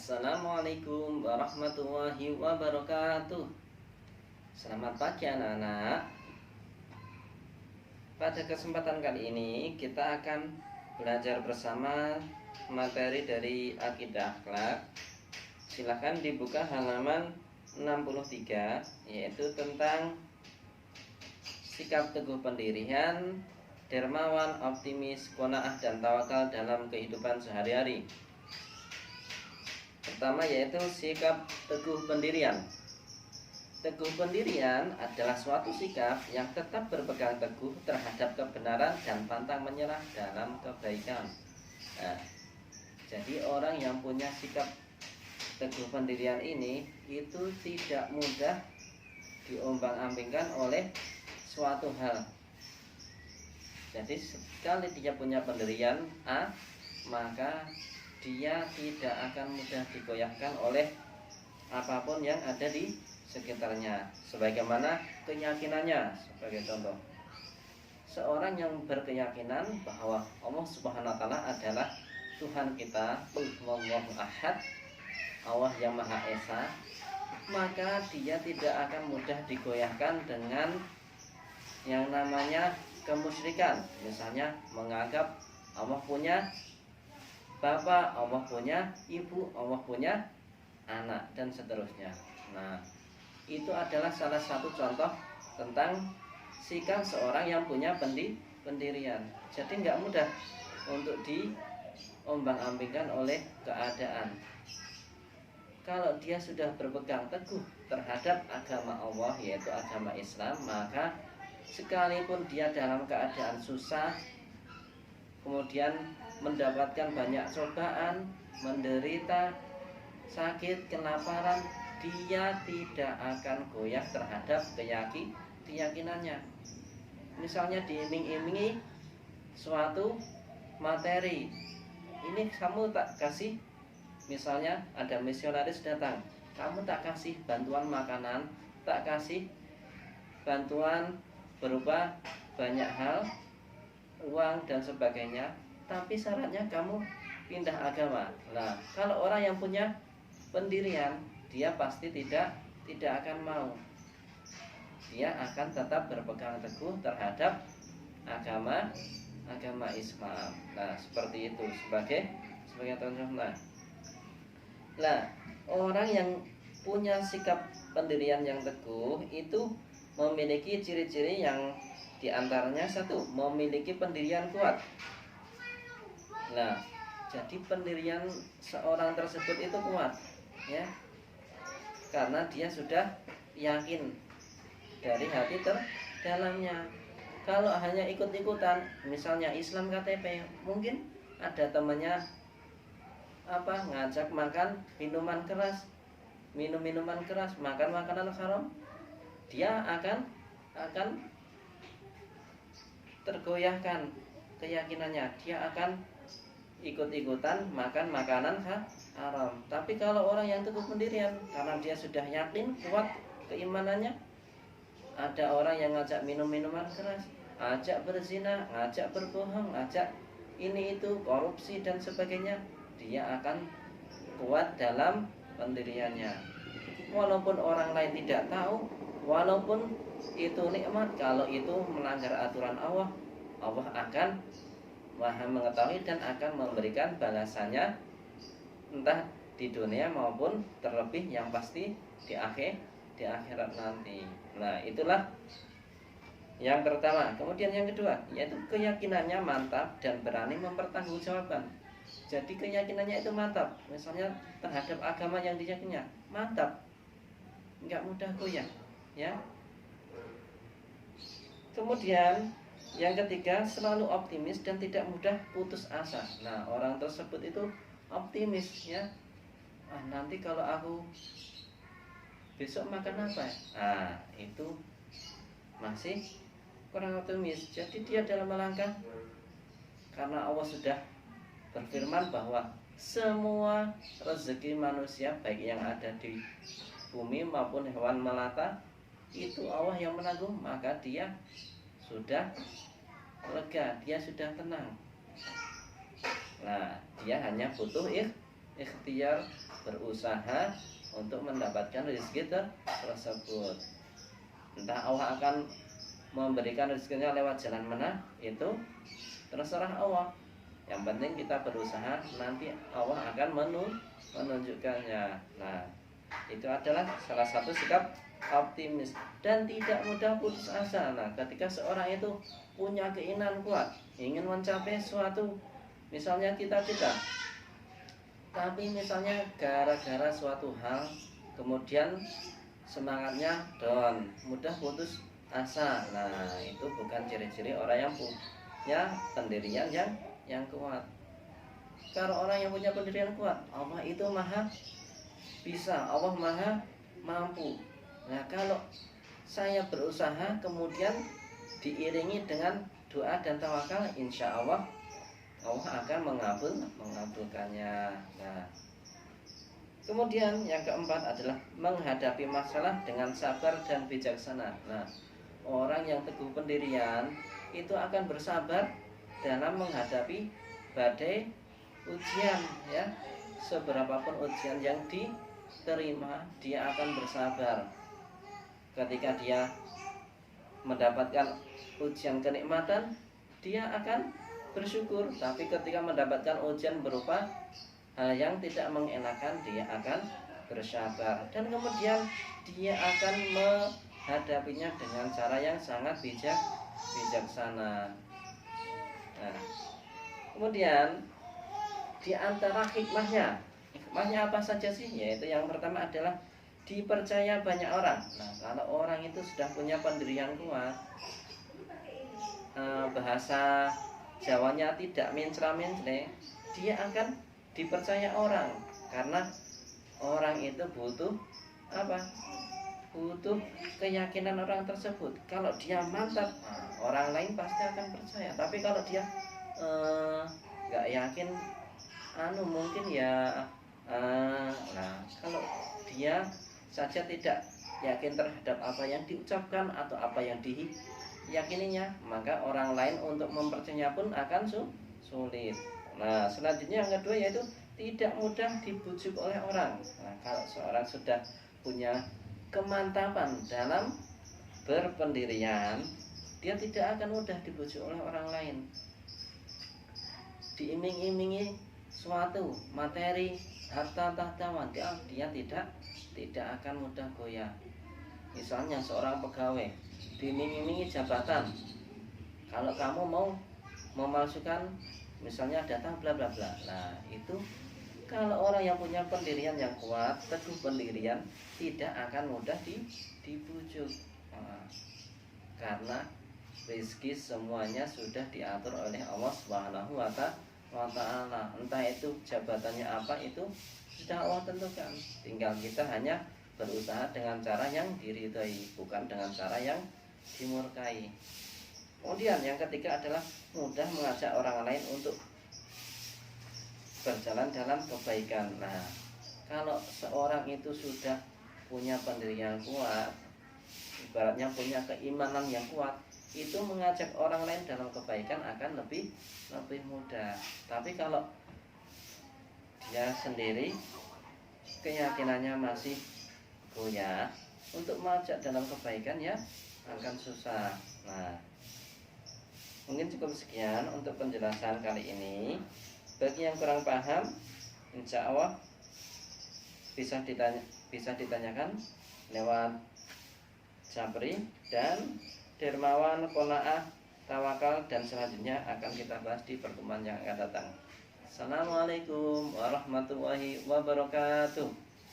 Assalamualaikum warahmatullahi wabarakatuh. Selamat pagi anak-anak. Pada kesempatan kali ini kita akan belajar bersama materi dari Akidah Akhlak. Silahkan dibuka halaman 63, yaitu tentang sikap teguh pendirian, dermawan, optimis, qanaah dan tawakal dalam kehidupan sehari-hari. Pertama yaitu sikap teguh pendirian. Teguh pendirian adalah suatu sikap yang tetap berpegang teguh terhadap kebenaran dan pantang menyerah dalam kebaikan. Jadi orang yang punya sikap teguh pendirian ini itu tidak mudah diombang-ambingkan oleh suatu hal. Jadi sekali dia punya pendirian A, maka dia tidak akan mudah digoyahkan oleh apapun yang ada di sekitarnya. Sebagaimana keyakinannya, sebagai contoh, seorang yang berkeyakinan bahwa Allah Subhanahu wa Ta'ala adalah Tuhan kita, Allahu Ahad, Allah yang Maha Esa, maka dia tidak akan mudah digoyahkan dengan yang namanya kemusyrikan. Misalnya menganggap Allah punya bapak, Allah punya ibu, Allah punya anak, dan seterusnya. Nah, itu adalah salah satu contoh tentang sikap seorang yang punya pendirian. Jadi nggak mudah untuk diombang-ambingkan oleh keadaan. Kalau dia sudah berpegang teguh terhadap agama Allah, yaitu agama Islam, maka sekalipun dia dalam keadaan susah, kemudian mendapatkan banyak cobaan, menderita, sakit, kelaparan, dia tidak akan goyah terhadap keyakinannya. Misalnya diiming-imingi suatu materi, ini kamu tak kasih, misalnya ada misionaris datang, kamu tak kasih bantuan makanan, tak kasih bantuan berupa banyak hal, uang dan sebagainya, tapi syaratnya kamu pindah agama. Nah, kalau orang yang punya pendirian, dia pasti tidak akan mau. Dia akan tetap berpegang teguh terhadap agama Islam. Nah, seperti itu sebagai contoh. Nah, orang yang punya sikap pendirian yang teguh itu memiliki ciri-ciri yang diantaranya satu, memiliki pendirian kuat. Nah, jadi pendirian seorang tersebut itu kuat, ya, karena dia sudah yakin dari hati terdalamnya. Kalau hanya ikut-ikutan, misalnya Islam KTP, mungkin ada temannya ngajak makan minuman keras, minum minuman keras, makan makanan haram, dia akan tergoyahkan keyakinannya, dia akan ikut-ikutan makan makanan haram. Tapi kalau orang yang teguh pendirian, karena dia sudah yakin kuat keimanannya, ada orang yang ngajak minum minuman keras, ajak berzina, ngajak berbohong, ajak ini itu korupsi dan sebagainya, dia akan kuat dalam pendiriannya. Walaupun orang lain tidak tahu, walaupun itu nikmat, kalau itu melanggar aturan Allah, Allah akan Maha mengetahui dan akan memberikan balasannya, entah di dunia maupun terlebih yang pasti di akhirat nanti. Nah, itulah yang pertama. Kemudian yang kedua, yaitu keyakinannya mantap dan berani mempertanggungjawabkan. Jadi keyakinannya itu mantap, misalnya terhadap agama yang diyakininya mantap, nggak mudah goyah, ya. Kemudian yang ketiga, selalu optimis dan tidak mudah putus asa. Nah, orang tersebut itu optimis, ya. Nanti kalau aku besok makan apa? Itu masih kurang optimis. Jadi dia dalam melangkah, karena Allah sudah berfirman bahwa semua rezeki manusia, baik yang ada di bumi maupun hewan melata, itu Allah yang menanggung, maka dia sudah lega, dia sudah tenang. Nah, dia hanya butuh ikhtiar, berusaha untuk mendapatkan rezeki tersebut. Entah Allah akan memberikan rezekinya lewat jalan mana, itu terserah Allah. Yang penting kita berusaha, nanti Allah akan menunjukkannya. Nah, itu adalah salah satu sikap optimis dan tidak mudah putus asa. Nah, ketika seorang itu punya keinginan kuat, ingin mencapai suatu misalnya cita-cita, tapi misalnya gara-gara suatu hal kemudian semangatnya down, mudah putus asa. Nah, itu bukan ciri-ciri orang yang punya pendirian yang kuat. Kalau orang yang punya pendirian kuat, Allah itu maha bisa, Allah maha mampu. Nah, kalau saya berusaha kemudian diiringi dengan doa dan tawakal, insya Allah Allah akan mengabulkannya. Nah, kemudian yang keempat adalah menghadapi masalah dengan sabar dan bijaksana. Nah, orang yang teguh pendirian itu akan bersabar dalam menghadapi badai ujian, ya. Seberapapun ujian yang diterima, dia akan bersabar. Ketika dia mendapatkan ujian kenikmatan, dia akan bersyukur. Tapi ketika mendapatkan ujian berupa hal yang tidak mengenakan, dia akan bersabar. Dan kemudian dia akan menghadapinya dengan cara yang sangat bijaksana. Nah, kemudian di antara hikmahnya apa saja sih? Yaitu yang pertama adalah dipercaya banyak orang. Nah, kalau orang itu sudah punya pendirian kuat, bahasa Jawanya tidak mencela-mencela, dia akan dipercaya orang. Karena orang itu butuh apa? Butuh keyakinan orang tersebut. Kalau dia mantap, orang lain pasti akan percaya. Tapi kalau dia nggak yakin, mungkin ya, nah, kalau dia saja tidak yakin terhadap apa yang diucapkan atau apa yang diyakininya, maka orang lain untuk mempercayainya pun akan sulit. Nah, selanjutnya yang kedua yaitu tidak mudah dibujuk oleh orang. Nah, kalau seorang sudah punya kemantapan dalam berpendirian, dia tidak akan mudah dibujuk oleh orang lain. Diiming-imingi suatu materi, harta tahta, dia tidak akan mudah goyah. Misalnya seorang pegawai diiming-imingi jabatan, kalau kamu mau memalsukan misalnya data bla bla bla. Nah, itu kalau orang yang punya pendirian yang kuat, teguh pendirian, tidak akan mudah dibujuk. Nah, karena rezeki semuanya sudah diatur oleh Allah Subhanahu wa Ta'ala. Entah itu jabatannya apa, itu sudah Allah tentukan. Tinggal kita hanya berusaha dengan cara yang diridhai, bukan dengan cara yang dimurkai. Kemudian yang ketiga adalah mudah mengajak orang lain untuk berjalan dalam kebaikan. Nah, kalau seorang itu sudah punya pendirian kuat, ibaratnya punya keimanan yang kuat, itu mengajak orang lain dalam kebaikan akan lebih mudah. Tapi kalau dia sendiri keyakinannya masih goyah, untuk mengajak dalam kebaikan ya akan susah. Nah, mungkin cukup sekian untuk penjelasan kali ini. Bagi yang kurang paham, insya Allah bisa ditanyakan lewat Japri dan Dermawan, Qanaah, Tawakal, dan selanjutnya akan kita bahas di pertemuan yang akan datang. Assalamualaikum warahmatullahi wabarakatuh.